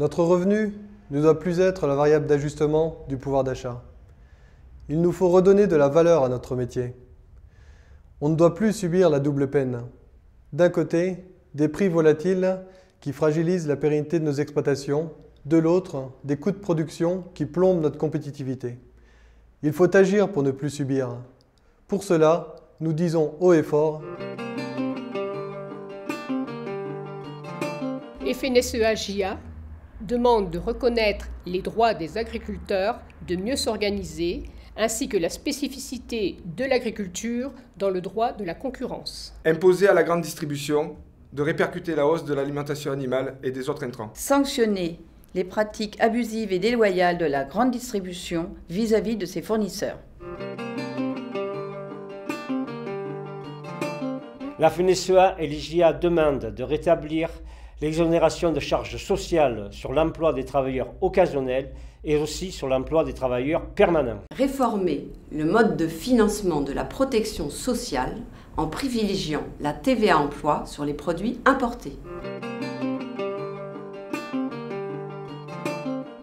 Notre revenu ne doit plus être la variable d'ajustement du pouvoir d'achat. Il nous faut redonner de la valeur à notre métier. On ne doit plus subir la double peine. D'un côté, des prix volatiles qui fragilisent la pérennité de nos exploitations, de l'autre, des coûts de production qui plombent notre compétitivité. Il faut agir pour ne plus subir. Pour cela, nous disons haut et fort. FNSEA-JA demande de reconnaître les droits des agriculteurs de mieux s'organiser, ainsi que la spécificité de l'agriculture dans le droit de la concurrence. Imposer à la grande distribution de répercuter la hausse de l'alimentation animale et des autres intrants. Sanctionner les pratiques abusives et déloyales de la grande distribution vis-à-vis de ses fournisseurs. La FNSEA et l'IGA demandent de rétablir l'exonération de charges sociales sur l'emploi des travailleurs occasionnels et aussi sur l'emploi des travailleurs permanents. Réformer le mode de financement de la protection sociale en privilégiant la TVA emploi sur les produits importés.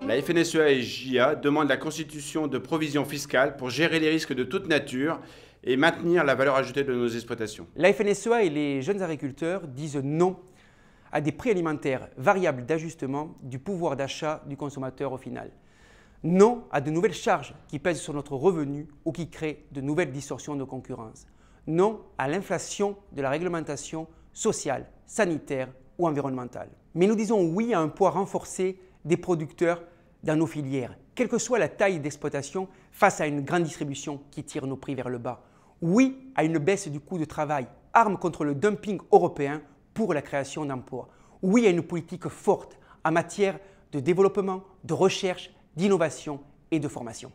La FNSEA et JA demandent la constitution de provisions fiscales pour gérer les risques de toute nature et maintenir la valeur ajoutée de nos exploitations. La FNSEA et les jeunes agriculteurs disent non à des prix alimentaires variables d'ajustement du pouvoir d'achat du consommateur au final. Non à de nouvelles charges qui pèsent sur notre revenu ou qui créent de nouvelles distorsions de concurrence. Non à l'inflation de la réglementation sociale, sanitaire ou environnementale. Mais nous disons oui à un poids renforcé des producteurs dans nos filières, quelle que soit la taille d'exploitation face à une grande distribution qui tire nos prix vers le bas. Oui à une baisse du coût de travail, arme contre le dumping européen pour la création d'emplois. Oui à une politique forte en matière de développement, de recherche, d'innovation et de formation.